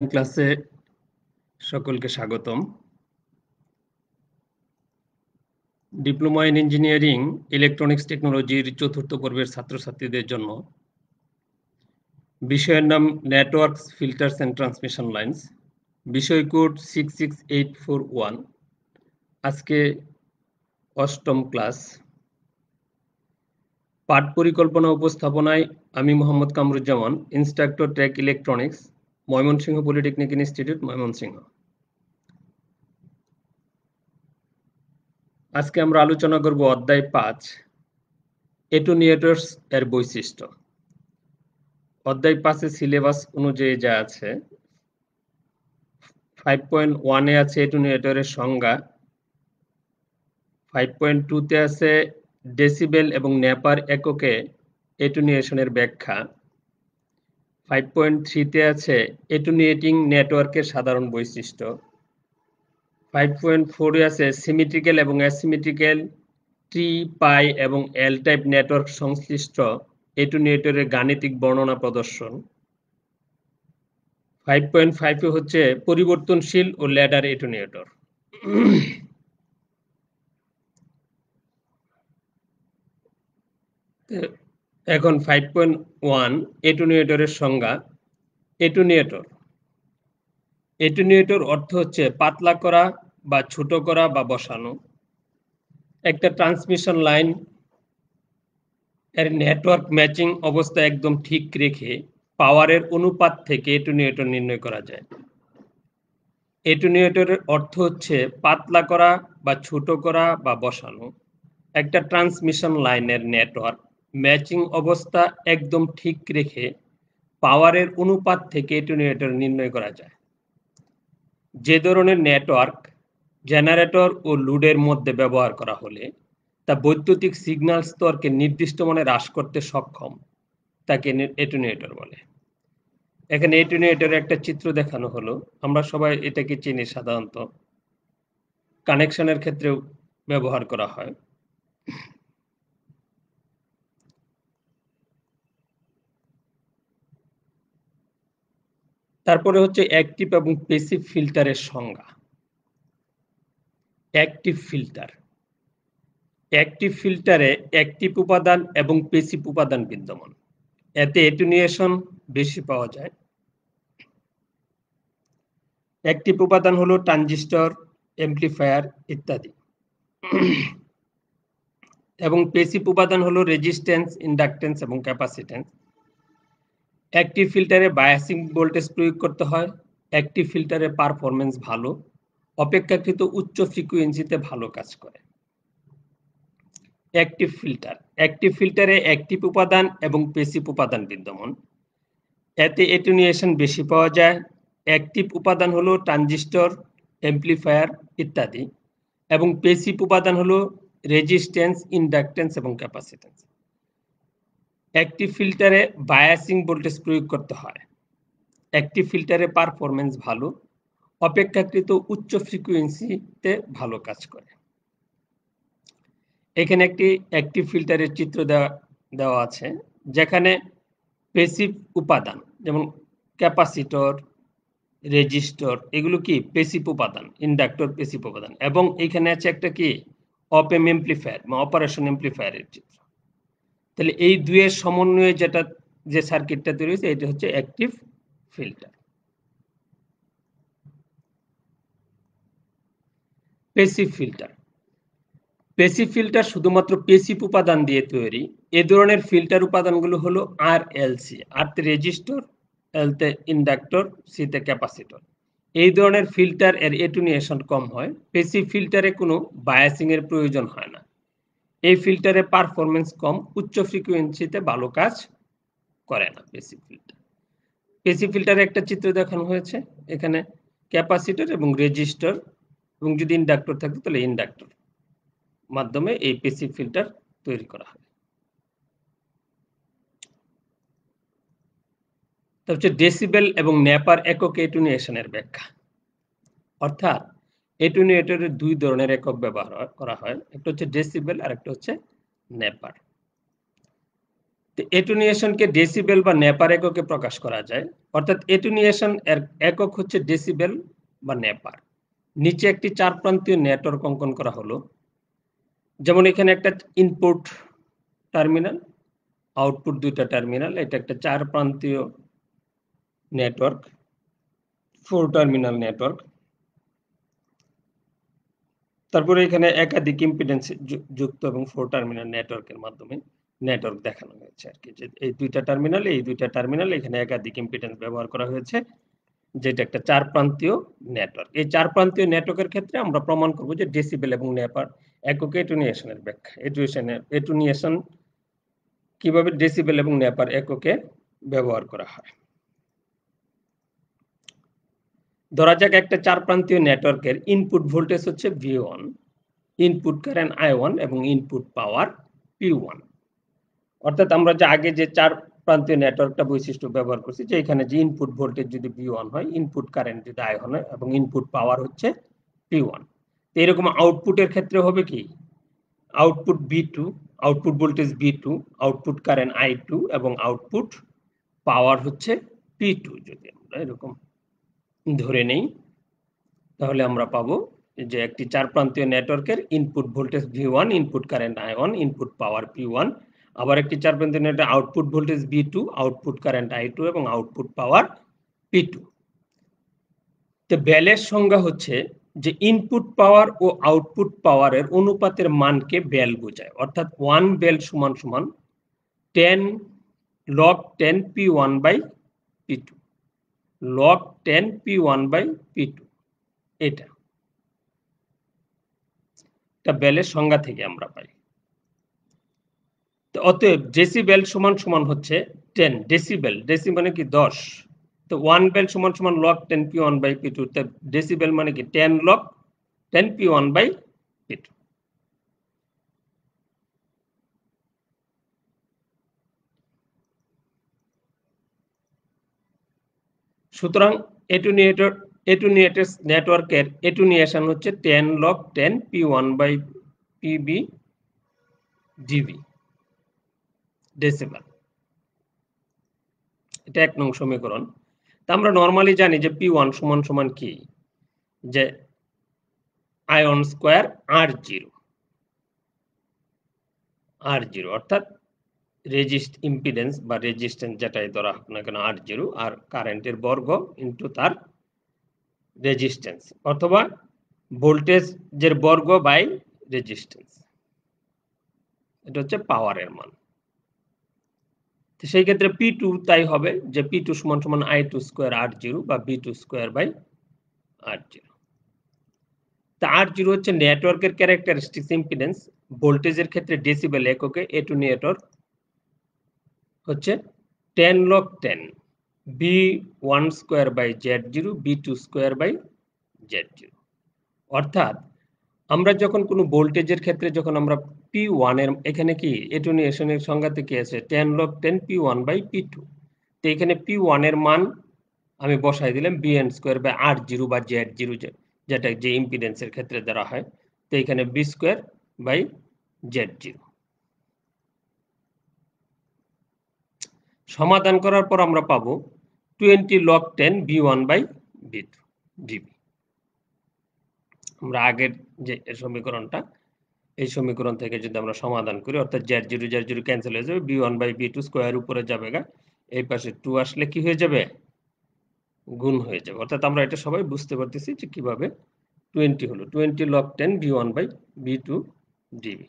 ক্লাসে সকলকে স্বাগতম। ডিপ্লোমা ইন ইঞ্জিনিয়ারিং ইলেকট্রনিক্স টেকনোলজির চতুর্থ পর্বের ছাত্রছাত্রীদের জন্য বিষয়ের নাম networks, filters and transmission lines, বিষয় কোড 66841। আজকে অষ্টম ক্লাস। পাঠ পরিকল্পনা উপস্থাপনায় আমি Mohammad Kamruzzaman, instructor track electronics, Mymensingh polytechnic institute, Mymensingh. আজকে আমরা আলোচনা করব অধ্যায় 5 অ্যাটেনুয়েটরস এর বৈশিষ্ট্য। অধ্যায় 5 সিলেবাস অনুযায়ী যা আছে, 5.1 এ আছে অ্যাটেনুয়েটরের সংজ্ঞা, 5.2 তে আছে ডেসিবেল এবং নেপার এককে অ্যাটেনুয়েশনের ব্যাখ্যা, 5.3 তে আছে অ্যাটেনুয়েটিং নেটওয়ার্কের সাধারণ বৈশিষ্ট্য, 5.4 এ আছে সিমেট্রিক্যাল এবং অ্যাসিমেট্রিক্যাল টি, পাই এবং এল টাইপ নেটওয়ার্ক সংশ্লিষ্ট অ্যাটেনুয়েটরের গাণিতিক বর্ণনা প্রদর্শন, 5.5 এ হচ্ছে পরিবর্তনশীল ও ল্যাডার অ্যাটেনুয়েটর। এখন 5.1 অ্যাটেনুয়েটরের সংজ্ঞা। অ্যাটেনুয়েটর অর্থ হচ্ছে পাতলা করা বা ছোট করা বা বসানো। একটা ট্রান্সমিশন লাইন এর নেটওয়ার্ক ম্যাচিং অবস্থা একদম ঠিক রেখে পাওয়ারের অনুপাত থেকে অ্যাটেনুয়েটর নির্ণয় করা যায়। অ্যাটেনুয়েটরের অর্থ হচ্ছে পাতলা করা বা ছোট করা বা বসানো। একটা ট্রান্সমিশন লাইনের নেটওয়ার্ক ম্যাচিং অবস্থা একদম ঠিক রেখে পাওয়ারের অনুপাত থেকে অ্যাটেনুয়েটর নির্ণয় করা যায়। যে ধরনের নেটওয়ার্ক জেনারেটর ও লোডের মধ্যে ব্যবহার করা হলে তা বৈদ্যুতিক সিগন্যাল স্তরকে নির্দিষ্ট মানে হ্রাস করতে সক্ষম, তাকে অ্যাটেনুয়েটর বলে। এখানে অ্যাটেনুয়েটরের একটা চিত্র দেখানো হলো। আমরা সবাই এটাকে চিনি, সাধারণত কানেকশনের ক্ষেত্রেও ব্যবহার করা হয়। তারপরে হচ্ছে অ্যাক্টিভ এবং প্যাসিভ ফিল্টারের সংজ্ঞা। Active filter. অ্যাক্টিভ ফিল্টারে অ্যাক্টিভ উপাদান এবং প্যাসিভ উপাদান বিদ্যমান। এতে অ্যাটেনুয়েশন বেশি পাওয়া যায়। অ্যাক্টিভ উপাদান হলো ট্রানজিস্টর, অ্যামপ্লিফায়ার ইত্যাদি। এবং প্যাসিভ উপাদান হলো রেজিস্ট্যান্স, ইন্ডাকট্যান্স এবং ক্যাপাসিট্যান্স। অ্যাক্টিভ ফিল্টারে বায়াসিং ভোল্টেজ প্রয়োগ করতে হয়। অ্যাক্টিভ ফিল্টারের পারফরমেন্স ভালো, অপেক্ষাকৃত উচ্চ ফ্রিকোয়েন্সিতে ভালো কাজ করে। Active filter. অ্যাক্টিভ ফিল্টারে অ্যাক্টিভ উপাদান এবং প্যাসিভ উপাদান বিদ্যমান। এতে অ্যাটেনুয়েশন বেশি পাওয়া যায়। অ্যাক্টিভ উপাদান হলো ট্রানজিস্টর, অ্যামপ্লিফায়ার ইত্যাদি, এবং প্যাসিভ উপাদান হলো রেজিস্ট্যান্স, ইন্ডাকট্যান্স এবং ক্যাপাসিট্যান্স। অ্যাক্টিভ ফিল্টারে বায়াসিং ভোল্টেজ প্রয়োগ করতে হয়। অ্যাক্টিভ ফিল্টারের পারফরমেন্স ভালো, অপেক্ষাকৃত উচ্চ ফ্রিকোয়েন্সিতে ভালো কাজ করে। এখানে একটি অ্যাক্টিভ ফিল্টারের চিত্র দেওয়া আছে, যেখানে প্যাসিভ উপাদান যেমন ক্যাপাসিটর, রেজিস্টর, এগুলো কি প্যাসিভ উপাদান, ইন্ডাক্টর প্যাসিভ উপাদান, এবং এখানে আছে একটা কি অপ এম এমপ্লিফায়ার বা অপারেশন এমপ্লিফায়ারের চিত্র। তাহলে এই দুয়ের সমন্বয়ে যে সার্কিটটা তৈরি হয়েছে, এটা হচ্ছে active filter. Passive filter. Passive filter শুধুমাত্র প্যাসিভ উপাদান দিয়ে তৈরি। এ ধরনের ফিল্টার উপাদানগুলো হলো আর এল সি। আরতে রেজিস্টর, এলতে ইন্ডাক্টর, সিতে ক্যাপাসিটর। এই ধরনের ফিল্টার এর অ্যাটেনুয়েশন কম হয়। প্যাসিভ ফিল্টারে কোনো বায়াসিং এর প্রয়োজন হয় না। এই ফিল্টারের পারফরমেন্স কম, উচ্চ ফ্রিকোয়েন্সিতে ভালো কাজ করে না প্যাসিভ ফিল্টার। প্যাসিভ ফিল্টারে একটা চিত্র দেখানো হয়েছে, এখানে ক্যাপাসিটর এবং রেজিস্টর, এবং যদি ইন্ডাক্টর থাকে তাহলে ইন্ডাক্টর মাধ্যমে এই প্যাসিভ ফিল্টার তৈরি করা হয়। তা হচ্ছে ডেসিবেল এবং নেপার একক অ্যাটেনুয়েশনের ব্যাখ্যা। অর্থাৎ অ্যাটেনুয়েটরের দুই ধরনের একক ব্যবহার করা হয়, একটা হচ্ছে ডেসিবেল আর একটা হচ্ছে নেপার। তো এটুনিয়েশনকে ডেসিবেল বা নেপার এককে প্রকাশ করা যায়, অর্থাৎ এটুনিয়েশন এর একক হচ্ছে ডেসিবেল বা নেপার। নিচে একটি 4 প্রান্তীয় নেটওয়ার্ক অঙ্কন করা হলো। যেমন এখানে একটা ইনপুট টার্মিনাল, আউটপুট দুইটা টার্মিনাল, এটা একটা 4 প্রান্তীয় নেটওয়ার্ক, 4 টার্মিনাল নেটওয়ার্ক। তারপরে এখানে একাধিক ইম্পিডেন্স যুক্ত এবং 4 টার্মিনাল নেটওয়ার্কের মাধ্যমে নেটওয়ার্ক দেখানো হয়েছে আর কি, যে এই দুইটা টার্মিনাল এখানে একাধিক ইম্পিডেন্স ব্যবহার করা হয়েছে, যেটা একটা 4 প্রান্তীয় নেটওয়ার্ক। এই 4 প্রান্তীয় নেটওয়ার্কের ক্ষেত্রে আমরা প্রমাণ করব যে ডেসিবেল এবং নেপার এককে এটুনিয়েশনের ব্যাখ্যা। এটুনিয়েশন কিভাবে ডেসিবেল এবং নেপার এককে ব্যবহার করা হয়। ধরা যাক একটা 4 প্রান্তীয় নেটওয়ার্কের ইনপুট ভোল্টেজ হচ্ছে V1, ইনপুট কারেন্ট I1 এবং ইনপুট পাওয়ার P1। অর্থাৎ আমরা যে আগে যে 4 প্রান্তীয় নেটওয়ার্কটা বৈশিষ্ট্য ব্যবহার করছি, যে এখানে যে ইনপুট ভোল্টেজ যদি V1 হয়, ইনপুট কারেন্ট যদি I1 হয় এবং ইনপুট পাওয়ার হচ্ছে P1। তো এরকম আউটপুটের ক্ষেত্রে হবে কি, output V2, output voltage V2, output current I2 এবং আউটপুট পাওয়ার হচ্ছে P2। যদি আমরা এরকম ধরে নেই, তাহলে আমরা পাবো যে একটি 4 প্রান্তীয় নেটওয়ার্কের input voltage V1, input current I1, input পাওয়ার P1, আবার একটি 4 প্রান্তীয় নেটওয়ার্কের output voltage V2, output current I2 এবং আউটপুট পাওয়ার P2। তো বেলের সংজ্ঞা হচ্ছে যে ইনপুট পাওয়ার ও আউটপুট পাওয়ারের অনুপাতের মানকে বেল বোঝায়, অর্থাৎ 1 বেল সমান সমান 10 log 10 P1 by P2, log 10 P1 by P2। এটা বেলের সংজ্ঞা থেকে আমরা পাই। তো অতএব ডেসিবেল সমান সমান হচ্ছে 10 ডেসিবেল, ডেসি মানে কি 10, তো 1 বেল সমান সমান log 10 P1 বাই P2, তো ডেসিবেল মানে কি 10 log 10 P1 বাই P2। সুতরাং এটুনিয়েটেড নেটওয়ার্কের এটুনিয়েশন হচ্ছে 10 log 10 P1 by PB dB decibel. এটা 1 নং সমীকরণ। তা আমরা নরমালি জানি যে P1 সমান সমান কি, যে আয়ন স্কয়ার R0, অর্থাৎ রেজিস্ট ইম্পিডেন্স বা রেজিস্ট্যান্স যেটাই ধরা হোক না কেন R0, আর কারেন্টের বর্গ ইনটু তার রেজিস্ট্যান্স, অথবা ভোল্টেজের বর্গ বাই রেজিস্ট্যান্স, এটা হচ্ছে পাওয়ারের মান। তো সেই ক্ষেত্রে P2 তাই হবে যে P2 সমান সমান I2 স্কয়ার R0 বা V2 স্কয়ার বাই R0। তা R0 হচ্ছে নেটওয়ার্কের ক্যারেক্টারিস্টিক্স ইম্পিডেন্স। ভোল্টেজের ক্ষেত্রে ডেসিবেল এককে এটুনিয়েটর হচ্ছে 10 log 10 B1 square by Z0, B2 square by Z0। অর্থাৎ আমরা যখন কোনো ভোল্টেজের ক্ষেত্রে যখন আমরা P1 এর, এখানে কি এটুনিয়েশনের সংজ্ঞাতে কি আছে 10 log 10 P1 বাই P2, তো এখানে P1 এর মান আমি বসাই দিলাম BN স্কয়ার বাই R0 বা Z0, যেটা যে ইম্পিডেন্সের ক্ষেত্রে ধরা হয়, তো এখানে B স্কয়ার বাই Z0। সমাধান করার পর আমরা পাবো 20 log 10 B1 by B2 dB। আমরা আগের যে সমীকরণটা, এই সমীকরণ থেকে যদি আমরা সমাধান করি, অর্থাৎ Z0 ক্যান্সেল হয়ে যাবে, B1 বাই B2 স্কয়ার উপরে যাবে গা, এই পাশে 2 আসলে কি হয়ে যাবে, গুণ হয়ে যাবে। অর্থাৎ আমরা এটা সবাই বুঝতে পারতেছি যে কিভাবে 20 হলো 20 log 10 B1 by B2 dB।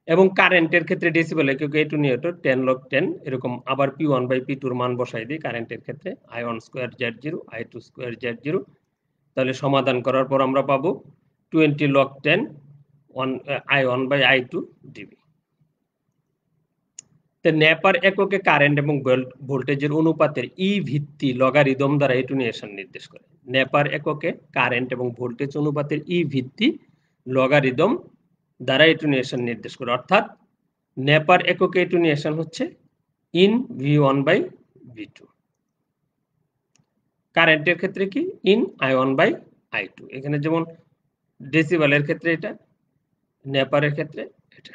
এবং কারেন্টের ক্ষেত্রে ডেসিবেল একক এটুনিয়েটর 10 log 10, এরকম আবার P1 বাই P2 এর মান বসাই দিই কারেন্টের ক্ষেত্রে I1 square Z0, I2 square Z0। তাহলে সমাধান করার পর আমরা পাবো 20 log 10 I1 by I2 dB। তো নেপার এককে কারেন্ট এবং ভোল্টেজের অনুপাতের ই ভিত্তি লগারিদম দ্বারা এটুনিয়েশন নির্দেশ করে। নেপার এককে কারেন্ট এবং ভোল্টেজ অনুপাতের ই ভিত্তি লগারিদম দ্বারা এটুনিয়েশন নির্দেশ করে, অর্থাৎ নেপার এককে এটুনিয়েশন হচ্ছে ইন V1 বাই V2। কারেন্টের ক্ষেত্রে কি ইন I1 বাই I2, এখানে যেমন ডেসিবেলের ক্ষেত্রে এটা, নেপারের ক্ষেত্রে এটা।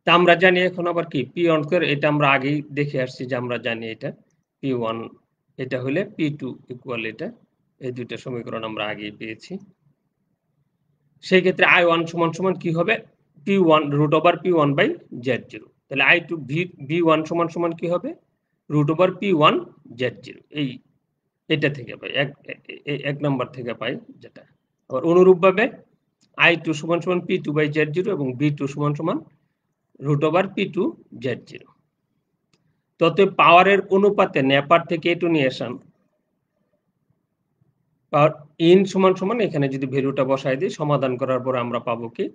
তা আমরা জানি এখন আবার কি P1 স্কয়ার, এটা আমরা আগেই দেখে আসছি যে আমরা জানি এটা P1 এটা হলে P2 ইকুয়াল এটা, এই দুইটা সমীকরণ আমরা আগেই পেয়েছি। সেই ক্ষেত্রে I1 সমান সমান কি হবে P1 root over P1 by Z0। তাহলে I2 V1 সমান সমান কি হবে রুট ওভার P1 Z0। এটা থেকে পাই এক নাম্বার থেকে পাই যেটা। আবার অনুরূপভাবে I2 সমান সমান P2 বাই Z0 এবং V2 সমান সমান রুট ওভার P2 Z0। তবে পাওয়ারের অনুপাতে নেপার থেকে অ্যাটেনুয়েশন পাওয়ার ইন সমান সমান এখানে যদি ভ্যালুটা বসাই দিই সমাধান করার পর আমরা পাবো কি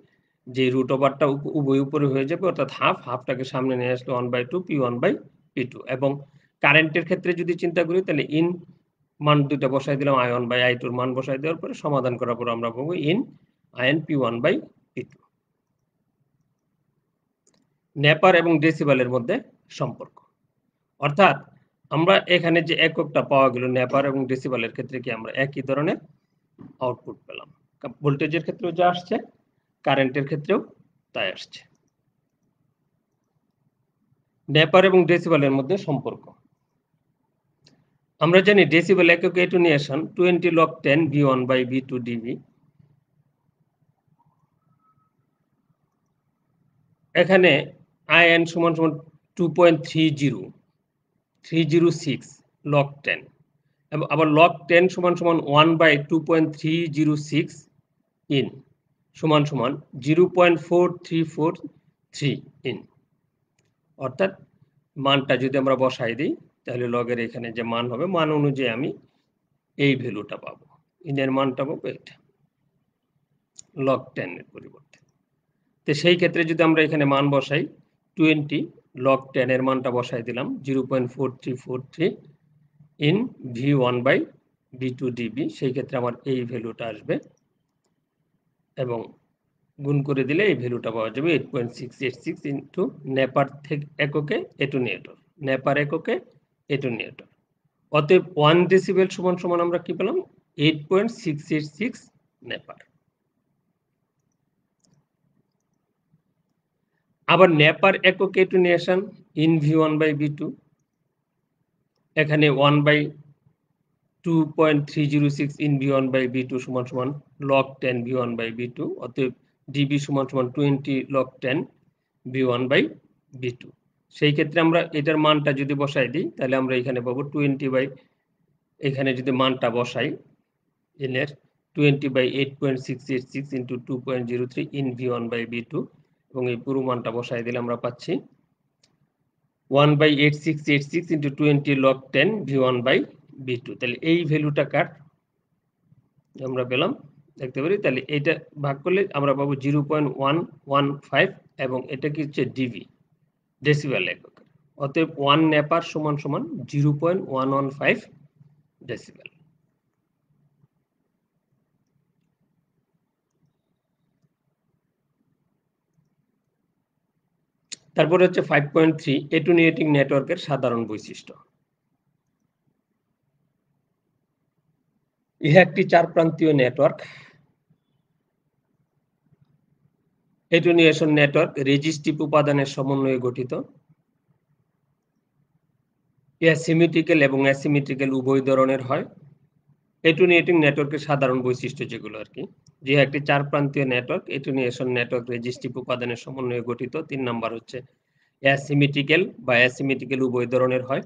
যে রুট ওভারটা উভয় উপরে হয়ে যাবে, অর্থাৎ হাফটাকে সামনে নিয়ে আসলে 1/2 P1/P2। এবং কারেন্টের ক্ষেত্রে যদি চিন্তা করি তাহলে ইন মান দুইটা বসাই দিলাম, I1/I2 এর মান বসাই দেওয়ার পরে সমাধান করার পর আমরা পাবো ইন IN P1/P2। নেপার এবং ডেসিবেলের মধ্যে সম্পর্ক, অর্থাৎ আমরা এখানে যে এককটা পাওয়া গেল নেপার এবং ডেসিবেলের ক্ষেত্রে কি আমরা একই ধরনের আউটপুট পেলাম। ভোল্টেজের ক্ষেত্রেও যা আসছে কারেন্টের ক্ষেত্রেও তাই আসছে। নেপার এবং ডেসিবেলের মধ্যে সম্পর্ক আমরা জানি ডেসিবেল এককে অ্যাটেনুয়েশন 20 log 10 V1/V2 dB। এখানে IN সমান সমান 2.306 log 10 এবং আবার log 10 সমান সমান 1/2.306 ইন সমান সমান 0.4343 ইন। অর্থাৎ মানটা যদি আমরা বসাই দিই তাহলে লগের এখানে যে মান হবে মান অনুযায়ী আমি এই ভ্যালুটা পাবো, ইনের মানটা পাবো এটা log 10 এর পরিবর্তে। তো সেই ক্ষেত্রে যদি আমরা এখানে মান বসাই 20 log 10 এর মানটা বসাই দিলাম 0.4343 ইন V1/V2 dB, সেই ক্ষেত্রে আমার এই ভ্যালুটা আসবে এবং গুণ করে দিলে এই ভ্যালুটা পাওয়া যাবে 8.686 ইন্টু নেপার থেকে এককে অ্যাটেনুয়েটর, নেপার এককে অ্যাটেনুয়েটর। অতএব 1 ডেসিবেল সমান সমান আমরা কি পেলাম 8.686 নেপার। আবার নেপার একক অ্যাটেনুয়েশন ইন V1/V2 এখানে 1/2.306 ইন V1/V2 সমান সমান log 10 V1/V2, অতএব dB সমান সমান 20 log 10 V1/V2। সেই ক্ষেত্রে আমরা এটার মানটা যদি বসাই দিই তাহলে আমরা এখানে পাবো 20 বাই এখানে যদি মানটা বসাই এর 20/8.686 ইন্টু 2.03 ইন V1/V2 এবং এই পুরো মানটা বসাই দিলে আমরা পাচ্ছি 1/8686 ইন্টু 20 log 10 V1/V2। তাহলে এই ভ্যালুটা কার আমরা পেলাম দেখতে পারি, তাহলে এটা ভাগ করলে আমরা পাবো 0.115 এবং এটা কি হচ্ছে ডিবি ডেসিবেল একক। অতএব 1 নেপার সমান সমান 0.115 ডেসিবেল। তারপরে হচ্ছে 5.3 অ্যাটেনুয়েটিং নেটওয়ার্কের সাধারণ বৈশিষ্ট্য। ইহা একটি চার প্রান্তীয় নেটওয়ার্ক। অ্যাটেনুয়েশন নেটওয়ার্ক রেজিস্টিভ উপাদানের সমন্বয়ে গঠিত। ইহা সিমেট্রিক্যাল এবং অ্যাসিমেট্রিক্যাল উভয় ধরনের হয়। অ্যাটেনুয়েটিং নেটওয়ার্কের সাধারণ বৈশিষ্ট্য যেগুলো আর কি, যে একটি চার প্রান্তীয় নেটওয়ার্ক অ্যাটেনুয়েশন নেটওয়ার্ক রেজিস্টিভ উপাদানের সমন্বয়ে গঠিত। 3 নাম্বার হচ্ছে অ্যাসিমেট্রিক্যাল বা অ্যাসিমেট্রিক্যাল উভয় ধরনের হয়।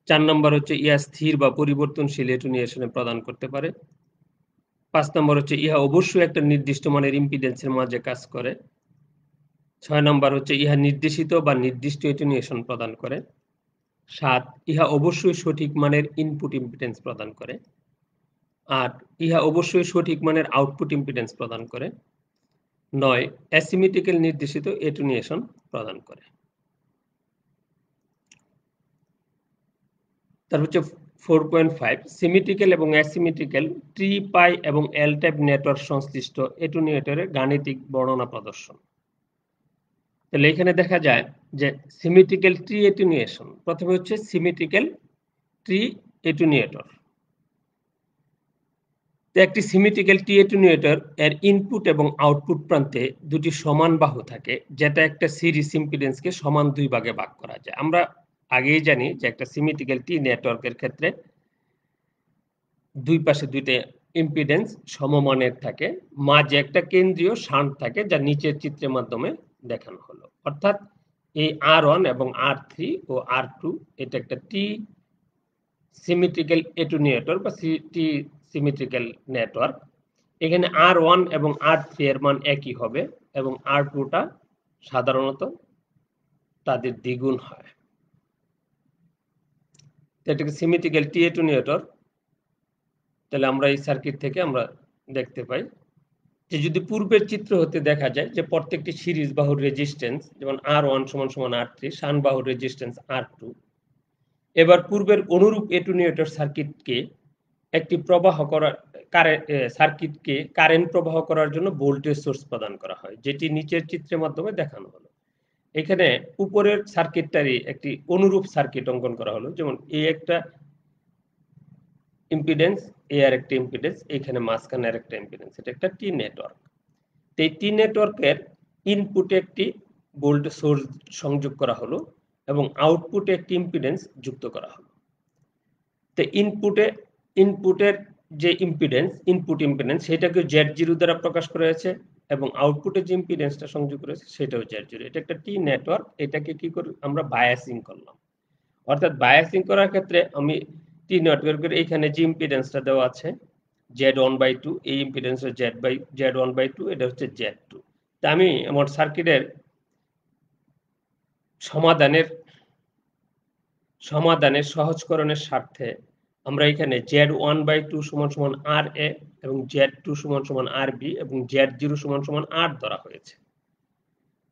4 নাম্বার হচ্ছে ইহা স্থির বা পরিবর্তনশীল অ্যাটেনুয়েশনে প্রদান করতে পারে। 5 নম্বর হচ্ছে ইহা অবশ্যই একটা নির্দিষ্ট মানের ইম্পিডেন্সের মাঝে কাজ করে। 6 নম্বর হচ্ছে ইহা নির্দেশিত বা নির্দিষ্ট অ্যাটেনুয়েশন প্রদান করে। 7 ইহা অবশ্যই সঠিক মানের ইনপুট ইম্পিডেন্স প্রদান করে। 8 ইহা অবশ্যই সঠিক মানের আউটপুট ইম্পিডেন্স প্রদান করে। 9 অ্যাসিমেট্রিক্যাল নির্দেশিত অ্যাটেনুয়েশন প্রদান করে। তারপর হচ্ছে 4.5 সিমেট্রিক্যাল এবং অ্যাসিমেট্রিক্যাল ট্রি পাই এবং এল টাইপ নেটওয়ার্ক সংশ্লিষ্ট অ্যাটেনুয়েটরের গাণিতিক বর্ণনা প্রদর্শন। তাহলে এখানে দেখা যায় যে সিমেট্রিক্যাল ট্রি অ্যাটেনুয়েশন, প্রথমে হচ্ছে সিমেট্রিক্যাল ট্রি অ্যাটেনুয়েটর। তো একটি সিমেট্রিক্যাল টি অ্যাটেনুয়েটর এর ইনপুট এবং আউটপুট প্রান্তে দুটি সমান বাহু থাকে, যেটা একটা সিরিজ ইম্পিডেন্সকে সমান দুই ভাগে ভাগ করা যায়। আমরা আগেই জানি যে একটা সিমেট্রিক্যাল টি নেটওয়ার্কের ক্ষেত্রে দুই পাশে দুইটা ইম্পিডেন্স সমমানের থাকে, মাঝে একটা কেন্দ্রীয় শান্ট থাকে, যা নিচের চিত্রের মাধ্যমে দেখানো হলো। অর্থাৎ এই R1 এবং R3 ও R2 এটা একটা টি সিমেট্রিক্যাল অ্যাটেনুয়েটর বা টি সিমেট্রিক্যাল নেটওয়ার্ক। এখানে R1 এবং R3 এর মান একই হবে এবং R2 টা সাধারণত তাদের দ্বিগুণ হয়। এটাকে সিমেট্রিক্যাল টি অ্যাটেনুয়েটর। তাহলে আমরা এই সার্কিট থেকে আমরা দেখতে পাই যে যদি পূর্বের চিত্র হতে দেখা যায় যে প্রত্যেকটি সিরিজ বাহুর রেজিস্ট্যান্স, যেমন R1 সমান সমান R3, শান্ট বাহুর রেজিস্ট্যান্স R2। এবার পূর্বের অনুরূপ অ্যাটেনুয়েটর সার্কিটকে একটি প্রবাহ করার সার্কিটকে কারেন্ট প্রবাহ করার জন্য ভোল্টেজ সোর্স প্রদান করা হয়, যেটি নিচের চিত্রের মাধ্যমে দেখানো হলো। এখানে উপরের সার্কিটটারই একটি অনুরূপ সার্কিট অঙ্কন করা হলো, যেমন এই একটা ইম্পিডেন্স, এ আর একটা ইম্পিডেন্স, এখানে মাঝখানে আর একটা ইম্পিডেন্স, এটা একটা টি নেটওয়ার্ক। এই টি নেটওয়ার্কের ইনপুটে একটি ভোল্টেজ সোর্স সংযোগ করা হলো এবং আউটপুটে একটি ইম্পিডেন্স যুক্ত করা হলো। তো ইনপুটের যে ইম্পিডেন্স, ইনপুট ইম্পিডেন্স, সেটাকে Z0 দ্বারা প্রকাশ করা হয়েছে এবং আউটপুটে যে ইম্পিডেন্সটা সংযোগ করেছে সেটাও Z0। এটা একটা টি নেটওয়ার্ক। এটাকে কি করে আমরা বায়াসিং করলাম। অর্থাৎ বায়াসিং করার ক্ষেত্রে আমি টি নেটওয়ার্কের এখানে যে ইম্পিডেন্সটা দেওয়া আছে Z1/2, এই ইম্পিডেন্স Z1/2, এটা হচ্ছে Z2। তা আমি আমার সার্কিটের সমাধানের সহজকরণের স্বার্থে আমরা এখানে Z1/2 সমান সমান RA এবং Z2 সমান সমান RB এবং Z0 সমান সমান R ধরা হয়েছে।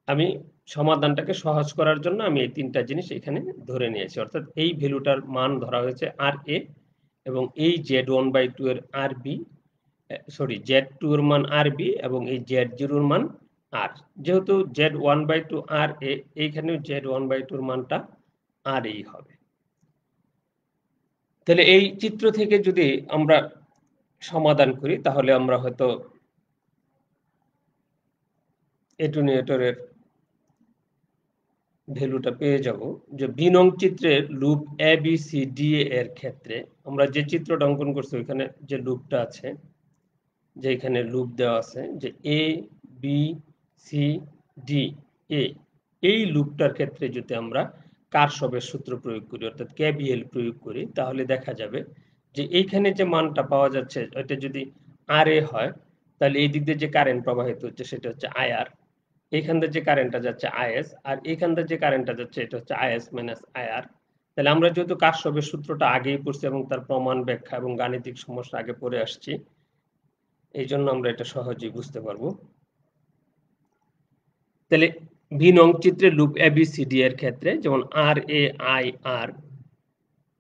আমি সমাধানটাকে সহজ করার জন্য আমি এই তিনটা জিনিস এখানে ধরে নিয়েছি। অর্থাৎ এই ভ্যালুটার মান ধরা হয়েছে RA এবং এই Z1/2 এর RB, Z2 এর মান RB এবং এই Z0 এর মান R। যেহেতু Z1/2 RA, এইখানেও Z1/2 এর মানটা RA হবে। তাহলে এই চিত্র থেকে যদি আমরা সমাধান করি তাহলে আমরা হয়তো অ্যাটেনুয়েটরের ভ্যালুটা পেয়ে যাব। যে বি নং চিত্রের loop A B C D এর ক্ষেত্রে আমরা যে চিত্রটা অঙ্কন করছি ওইখানে যে লুপটা আছে, যে এখানে লুপ দেওয়া আছে যে এ বি সি ডি এ, এই লুপটার ক্ষেত্রে যদি আমরা কারশফের সূত্র প্রয়োগ করি অর্থাৎ কেভিএল প্রয়োগ করি, তাহলে দেখা যাবে যে এইখানে যে মানটা পাওয়া যাচ্ছে এটা যদি আর এ হয়, তাহলে এই দিক দিয়ে যে কারেন্ট প্রবাহিত হচ্ছে সেটা হচ্ছে আইআর, এইখান থেকে যে কারেন্টটা যাচ্ছে আইএস, আর এইখান থেকে যে কারেন্টটা যাচ্ছে এটা হচ্ছে আইএস মাইনাস আইআর। তাহলে আমরা যেহেতু কারশফের সূত্রটা আগেই পড়ছি এবং তার প্রমাণ ব্যাখ্যা এবং গাণিতিক সমস্যা আগে পড়ে আসছি, এই জন্য আমরা এটা সহজেই বুঝতে পারবো। তাহলে ভি নং চিত্রে লুপ এবিসিডি এর ক্ষেত্রে যেমন আর এ আই আর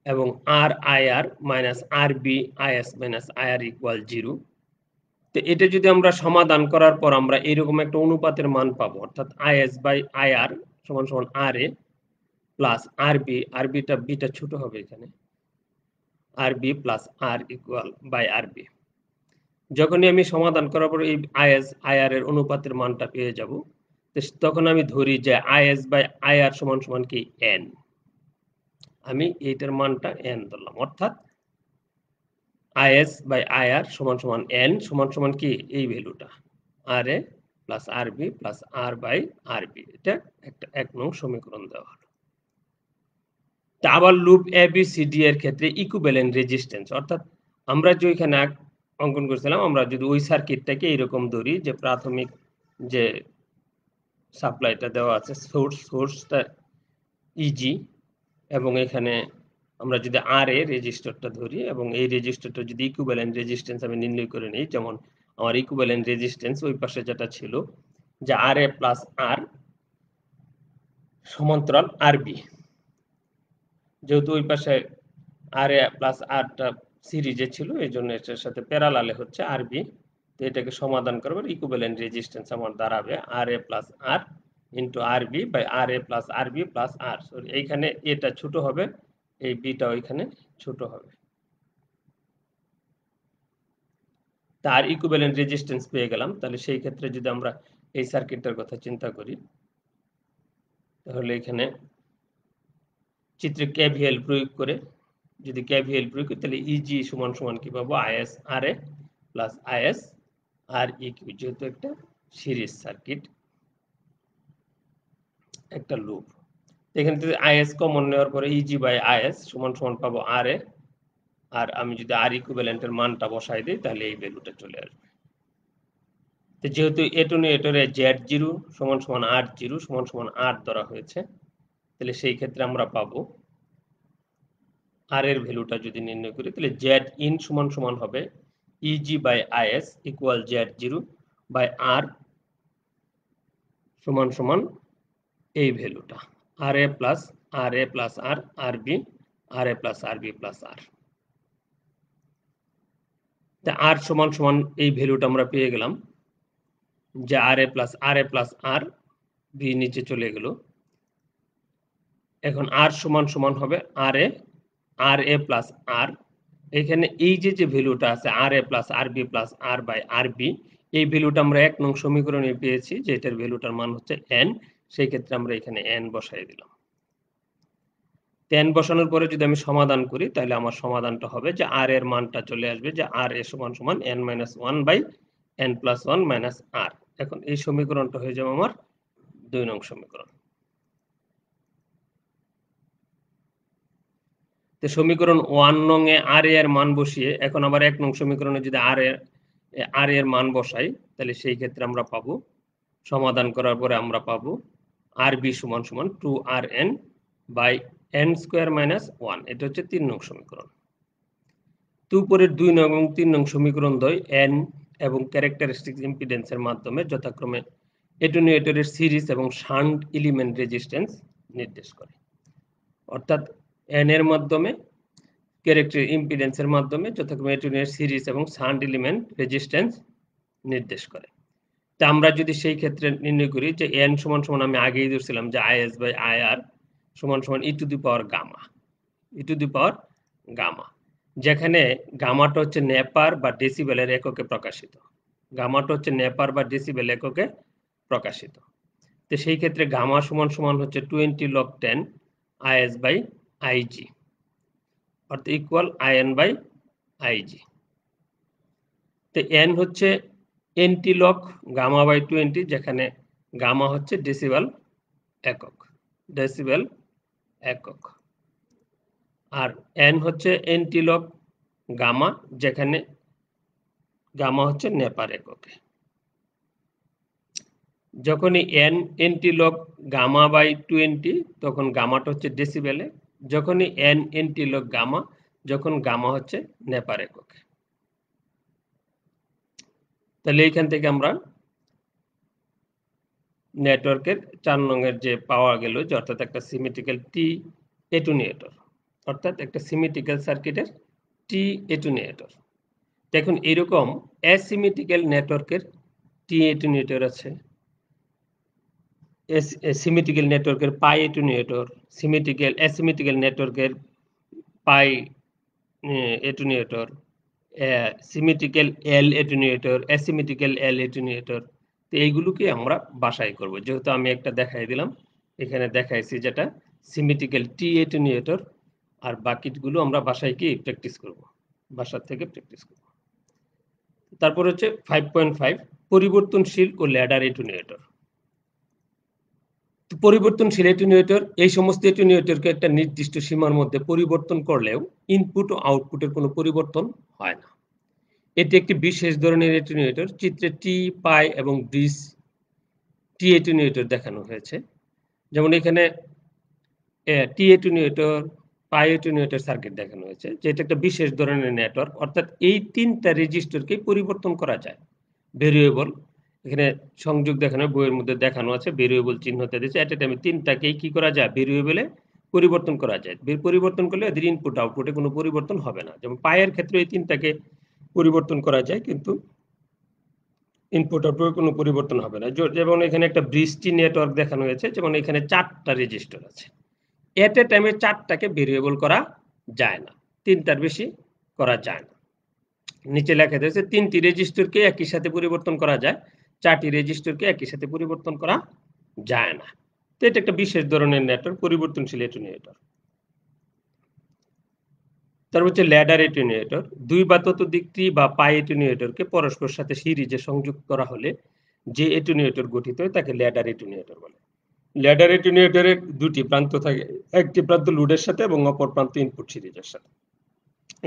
এবং R I R minus R B I S minus I R equal 0। তো এটা যদি আমরা সমাধান করার পর আমরা এরকম একটা অনুপাতের মান পাবো, অর্থাৎ I S by I R সমান সমান R A plus R beta beta ছোট হবে এখানে, R B plus R equal by R B. যখনই আমি সমাধান করার পর এই আইএস আইআর এর অনুপাতের মানটা পেয়ে যাব, তখন আমি ধরি যে আইএস বাই আইআর সমান সমান কি এন। আমি এইটার মানটা এন ধরলাম, অর্থাৎ আইএস বাই আইআর সমান সমান এন সমান সমান কি এই ভ্যালুটা R A plus R B plus R by R B. এটা একটা 1 নং সমীকরণ দেওয়া হলো। তা আবার loop A B C D এর ক্ষেত্রে ইকুইভ্যালেন্ট রেজিস্ট্যান্স, অর্থাৎ আমরা যে এখানে অঙ্কন করেছিলাম, আমরা যদি ওই সার্কিটটাকে এরকম ধরি যে প্রাথমিক যে সাপ্লাইটা দেওয়া আছে সোর্সটা ইজি, এবং এখানে আমরা যদি আর এ রেজিস্টারটা ধরি এবং এই রেজিস্টারটা যদি ইকুইভ্যালেন্ট রেজিস্ট্যান্স আমি নির্ণয় করে নিই, যেমন আমার ইকুইভ্যালেন্ট রেজিস্ট্যান্স ওই পাশে যেটা ছিল যে আর এ প্লাস আর সমান্তরাল আর বি, যেহেতু ওই পাশে আর এ প্লাস আরটা সিরিজে ছিল এই জন্য এটার সাথে প্যারালালে হচ্ছে আর বি। তো এটাকে সমাধান করবার ইকুইভ্যালেন্ট রেজিস্ট্যান্স আমার দাঁড়াবে R A plus R into R B by R A plus R B plus R. Sorry, এইখানে এটা ছোট হবে, এই বিটা ওইখানে ছোট হবে। তার ইকুইভ্যালেন্ট রেজিস্ট্যান্স পেয়ে গেলাম। তাহলে সেই ক্ষেত্রে যদি আমরা এই সার্কিটটার কথা চিন্তা করি, তাহলে এখানে চিত্রে কেভিএল প্রয়োগ করে যদি কেভিএল প্রয়োগ করি, তাহলে ইজি সমান সমান কি পাবো, IS R A plus IS R EQ, যেহেতু একটা সিরিজ সার্কিট, একটা লুপ। এখানে থেকে আইএস কমন নেওয়ার পরে ইজি বাই আইএস সমান সমান পাবো আর এ, আর আমি যদি আর ইকুইভ্যালেন্টের মানটা বসাই দিই তাহলে এই ভ্যালুটা চলে আসবে। তো যেহেতু এটুনিয়েটরে Z0 সমান সমান R0 সমান সমান R ধরা হয়েছে, তাহলে সেই ক্ষেত্রে আমরা পাবো আর এর ভ্যালুটা যদি নির্ণয় করি, তাহলে জেড ইন সমান সমান হবে IG by IS equal Z0 by R সমান সমান এই ভ্যালুটা R A plus R A plus R R B R A plus R B plus R. তা আর সমান সমান এই ভ্যালুটা আমরা পেয়ে গেলাম যে আর এ প্লাস আর বি নিচে চলে গেল। এখন আর সমান সমান হবে আর এ প্লাস আর, এখানে এই যে ভ্যালুটা আছে R A plus R B plus R by R B, এই ভ্যালুটা আমরা 1 নং সমীকরণে পেয়েছি যে এটার ভ্যালুটার মান হচ্ছে n। সেই ক্ষেত্রে আমরা এখানে n বসাই দিলাম। n বসানোর পরে যদি আমি সমাধান করি, তাহলে আমার সমাধানটা হবে যে আর এর মানটা চলে আসবে যে আর এ সমান সমান n-1 বাই n+1 মাইনাস আর। এখন এই সমীকরণটা হয়ে যাবে আমার 2 নং সমীকরণ। তো সমীকরণ 1 নং এ আর এর মান বসিয়ে এখন আবার 1 নং সমীকরণে যদি আর এর মান বসাই, তাহলে সেই ক্ষেত্রে আমরা পাবো, সমাধান করার পরে আমরা পাবো আর বি সমান সমান 2rn by n square minus 1। এটা হচ্ছে 3 নং সমীকরণ। তো উপরের 2 নং এবং 3 নং সমীকরণ দ্বয় n এবং ক্যারেক্টারিস্টিক ইম্পিডেন্সের মাধ্যমে যথাক্রমে এটুনিয়েটরের সিরিজ এবং শান্ট এলিমেন্ট রেজিস্ট্যান্স নির্দেশ করে। অর্থাৎ n এর মাধ্যমে ক্যারেক্টার ইম্পিডেন্সের মাধ্যমে যথাক্রমে এটুনিয়েটরের সিরিজ এবং শান্ট এলিমেন্ট রেজিস্ট্যান্স নির্দেশ করে। তা আমরা যদি সেই ক্ষেত্রে নির্ণয় করি যে n সমান সমান আমি আগেই ধরছিলাম যে আইএস বাই আইআর সমান সমান ই টু দি পাওয়ার গামা, যেখানে গামাটা হচ্ছে নেপার বা ডেসিবেলের এককে প্রকাশিত। তো সেই ক্ষেত্রে গামা সমান সমান হচ্ছে 20 log 10 আইএস বাই আইজি, অর্থাৎ ইকুয়াল আইএন বাই আইজি। তো এন হচ্ছে এনটি লগ গামা বাই 20, যেখানে গামা হচ্ছে ডেসিবেল একক, আর এন হচ্ছে এনটি লগ গামা, যেখানে গামা হচ্ছে নেপার এককে। যখনই N N T log gamma by 20 তখন গামাটা হচ্ছে ডেসিবেলে, যখনই এন এনটি লগ গামা যখন গামা হচ্ছে নেপার এককে। তাহলে এইখান থেকে আমরা নেটওয়ার্কের 4 নংয়ের যে পাওয়া গেল যে অর্থাৎ একটা সিমেট্রিক্যাল টি এটুনিয়েটর, অর্থাৎ একটা সিমেট্রিক্যাল সার্কিটের টি এটুনিয়েটর। দেখুন এরকম অ্যাসিমেট্রিক্যাল নেটওয়ার্কের টি এটুনিয়েটর আছে, সিমেট্রিক্যাল নেটওয়ার্কের পাই এটুনিয়েটর, অ্যাসিমেট্রিক্যাল নেটওয়ার্কের পাই এটুনিয়েটর, সিমেট্রিক্যাল এল এটুনিয়েটর, অ্যাসিমেট্রিক্যাল এল এটুনিয়েটর। তো এইগুলোকে আমরা বাছাই করব। যেহেতু আমি একটা দেখাই দিলাম, এখানে দেখাইছি যেটা সিমেট্রিক্যাল টি এটুনিয়েটর, আর বাকিগুলো আমরা বাসায় কি প্র্যাকটিস করব, বাসার থেকে প্র্যাকটিস করব। তারপর হচ্ছে 5.5 পরিবর্তনশীল ও ল্যাডার এটুনিয়েটর। পরিবর্তনশীল এটুনিয়েটর এই সমস্ত এটুনিয়েটরকে একটা নির্দিষ্ট সীমার মধ্যে পরিবর্তন করলেও ইনপুট ও আউটপুটের কোনো পরিবর্তন হয় না। এটি একটি বিশেষ ধরনের এটুনিয়েটর। চিত্রে টি, পাই এবং ব্রিজ টি এটুনিয়েটর দেখানো হয়েছে। যেমন এখানে টি এটুনিয়েটর, পাই এটুনিয়েটর সার্কিট দেখানো হয়েছে, যেটা একটা বিশেষ ধরনের নেটওয়ার্ক। অর্থাৎ এই 3টা রেজিস্টরকে পরিবর্তন করা যায়। ভেরিয়েবল এখানে সংযোগ দেখানো, বইয়ের মধ্যে দেখানো আছে, ভেরিয়েবল চিহ্নতে দিয়েছে। এট এ টাইমে 3টাকেই কি করা যায়, ভেরিয়েবলে পরিবর্তন করা যায়। পরিবর্তন করলে এদের ইনপুট আউটপুটে কোনো পরিবর্তন হবে না। যেমন পায়ের ক্ষেত্রে এই 3টাকে পরিবর্তন করা যায়, কিন্তু ইনপুট আউটপুটে কোনো পরিবর্তন হবে না। যেমন এখানে একটা বৃষ্টি নেটওয়ার্ক দেখানো হয়েছে, যেমন এখানে 4টা রেজিস্টার আছে। এট এ টাইমে 4টাকে ভেরিয়েবল করা যায় না, 3টার বেশি করা যায় না। নিচে লেখা রয়েছে 3টি রেজিস্টরকে একই সাথে পরিবর্তন করা যায়, 4টি রেজিস্টরকে একই সাথে পরিবর্তন করা যায় না। তো এটা একটা বিশেষ ধরনের নেটওয়ার্ক, পরিবর্তনশীল অ্যাটেনুয়েটর। তারপর হচ্ছে ল্যাডার অ্যাটেনুয়েটর। 2 বা ততোধিক ট্রি বা পাই অ্যাটেনুয়েটরকে পরস্পরের সাথে সিরিজে সংযুক্ত করা হলে যে অ্যাটেনুয়েটর গঠিত হয় তাকে ল্যাডার অ্যাটেনুয়েটর বলে। ল্যাডার অ্যাটেনুয়েটরের 2টি প্রান্ত থাকে, একটি প্রান্ত লোডের সাথে এবং অপর প্রান্ত ইনপুট সিরিজের সাথে।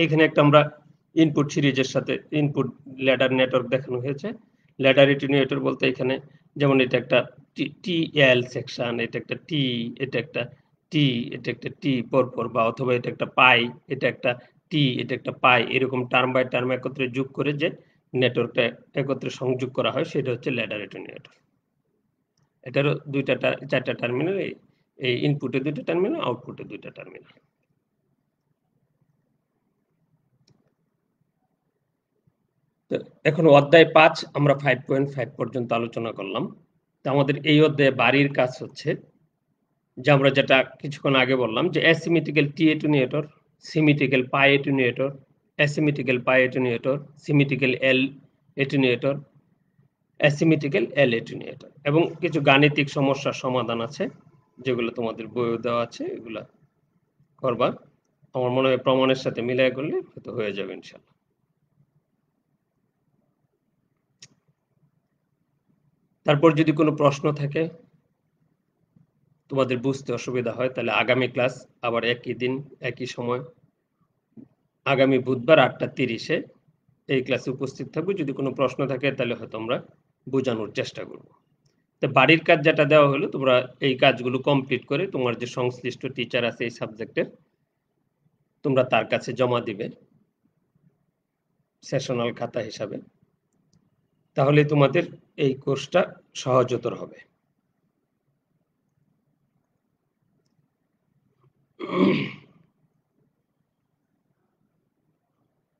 এখানে একটা আমরা ইনপুট সিরিজের সাথে ইনপুট ল্যাডার নেটওয়ার্ক দেখানো হয়েছে। ল্যাডার অ্যাটেনুয়েটর বলতে এখানে যেমন এটা একটা টিএল সেকশন, এটা একটা টি, এটা একটা টি, এটা একটা টি পরপর, বা অথবা এটা একটা পাই, এটা একটা টি, এটা একটা পাই, এরকম টার্ম বাই টার্ম একত্রে যোগ করে যে নেটওয়ার্কটা একত্রে সংযোগ করা হয় সেটা হচ্ছে ল্যাডার অ্যাটেনুয়েটর। এটারও 4টা টার্মিনাল, এই ইনপুটে 2টা টার্মিনাল, আউটপুটে 2টা টার্মিনাল। তো এখন অধ্যায় 5 আমরা 5.5 পর্যন্ত আলোচনা করলাম। তো আমাদের এই অধ্যায়ে বাড়ির কাজ হচ্ছে যে আমরা যেটা কিছুক্ষণ আগে বললাম যে অ্যাসিমেট্রিক্যাল টি অ্যাটেনুয়েটর, সিমেট্রিক্যাল পাই অ্যাটেনুয়েটর, অ্যাসিমেট্রিক্যাল পাই অ্যাটেনুয়েটর, সিমেট্রিক্যাল এল অ্যাটেনুয়েটর, অ্যাসিমেট্রিক্যাল এল অ্যাটেনুয়েটর, এবং কিছু গাণিতিক সমস্যার সমাধান আছে যেগুলো তোমাদের বইয়ে দেওয়া আছে, এগুলা করবা। আমার মনে হয় প্রমাণের সাথে মিলাই করলে হয়তো হয়ে যাবে ইনশাআল্লাহ। তারপর যদি কোনো প্রশ্ন থাকে, তোমাদের বুঝতে অসুবিধা হয়, তাহলে আগামী ক্লাস আবার একই দিন একই সময় আগামী বুধবার 8:30-এ এই ক্লাসে উপস্থিত থাকবো। যদি কোনো প্রশ্ন থাকে তাহলে হয়তো আমরা বোঝানোর চেষ্টা করব। তো বাড়ির কাজ যেটা দেওয়া হলো, তোমরা এই কাজগুলো কমপ্লিট করে তোমার যে সংশ্লিষ্ট টিচার আছে এই সাবজেক্টের, তোমরা তার কাছে জমা দিবে সেশনাল খাতা হিসাবে। তাহলে তোমাদের এই কোর্সটা সহজতর হবে।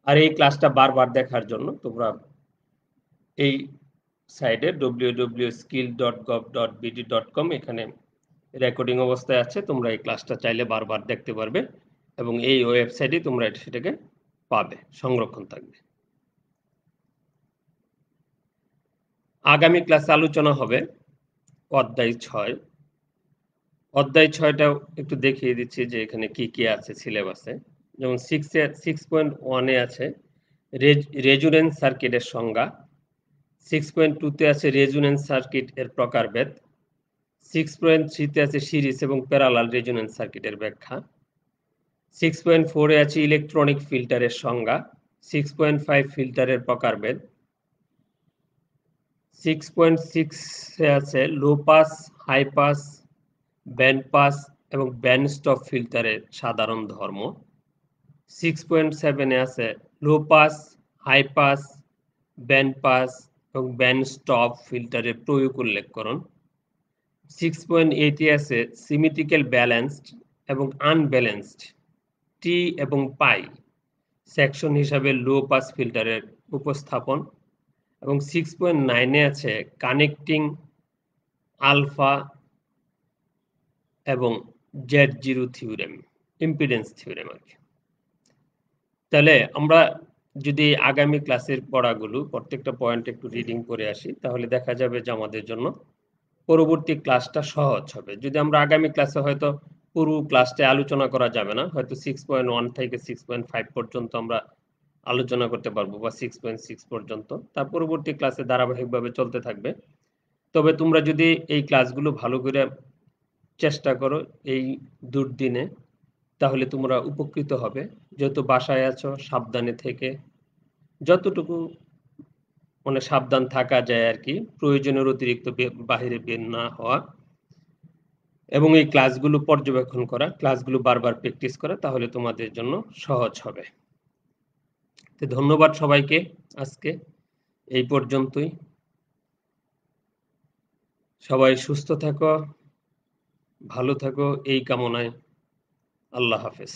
আর এই ক্লাসটা বারবার দেখার জন্য তোমরা এই সাইটে www.skill.gov.bd.com এখানে রেকর্ডিং অবস্থায় আছে, তোমরা এই ক্লাসটা চাইলে বারবার দেখতে পারবে এবং এই ওয়েবসাইটে তোমরা সেটাকে পাবে, সংরক্ষণ থাকবে। আগামী ক্লাসে আলোচনা হবে অধ্যায় 6। অধ্যায় 6টাও একটু দেখিয়ে দিচ্ছি যে এখানে কি কি আছে সিলেবাসে। যেমন 6.1-এ আছে রেজোনেন্স সার্কিটের সংজ্ঞা, 6.2-তে আছে রেজোনেন্স সার্কিট এর প্রকারভেদ, 6.3-তে আছে সিরিজ এবং প্যারালাল রেজোনেন্স সার্কিটের ব্যাখ্যা, 6.4-এ আছে ইলেকট্রনিক ফিল্টারের সংজ্ঞা, 6.5 ফিল্টারের প্রকারভেদ, 6.6-এ আছে low pass, high pass, band pass এবং ব্যান্ড স্টপ ফিল্টারের সাধারণ ধর্ম, 6.7-এ আছে low pass, high pass, band pass এবং ব্যান্ড স্টপ ফিল্টারের প্রয়োগ উল্লেখকরণ, 6.8-এ আছে সিমেট্রিক্যাল ব্যালেন্সড এবং আনব্যালেন্সড টি এবং পাই সেকশন হিসাবে লো পাস ফিল্টারের উপস্থাপন, এবং 6.9-এ আছে কানেক্টিং আলফা এবং Z0 থিওরেম, ইম্পিডেন্স থিওরেম আর কি। তাহলে আমরা যদি আগামী ক্লাসের পড়াগুলো প্রত্যেকটা পয়েন্ট একটু রিডিং করে আসি, তাহলে দেখা যাবে যে আমাদের জন্য পরবর্তী ক্লাসটা সহজ হবে। যদি আমরা আগামী ক্লাসে হয়তো পুরো ক্লাসটা আলোচনা করা যাবে না, হয়তো 6.1 থেকে 6.5 পর্যন্ত আমরা আলোচনা করতে পারবো, বা 6.6 পর্যন্ত, তার পরবর্তী ক্লাসে ধারাবাহিকভাবে চলতে থাকবে। তবে তোমরা যদি এই ক্লাসগুলো ভালো করে চেষ্টা করো এই দুর্দিনে, তাহলে তোমরা উপকৃত হবে। যেহেতু বাসায় আছো, সাবধানে থেকে যতটুকু মানে সাবধান থাকা যায় আর কি, প্রয়োজনের অতিরিক্ত বাহিরে বের না হওয়া, এবং এই ক্লাসগুলো পর্যবেক্ষণ করা, ক্লাসগুলো বারবার প্র্যাকটিস করা, তাহলে তোমাদের জন্য সহজ হবে। তো ধন্যবাদ সবাইকে, আজকে এই পর্যন্তই। সবাই সুস্থ থাকো, ভালো থাকো এই কামনায়। আল্লাহ হাফেজ।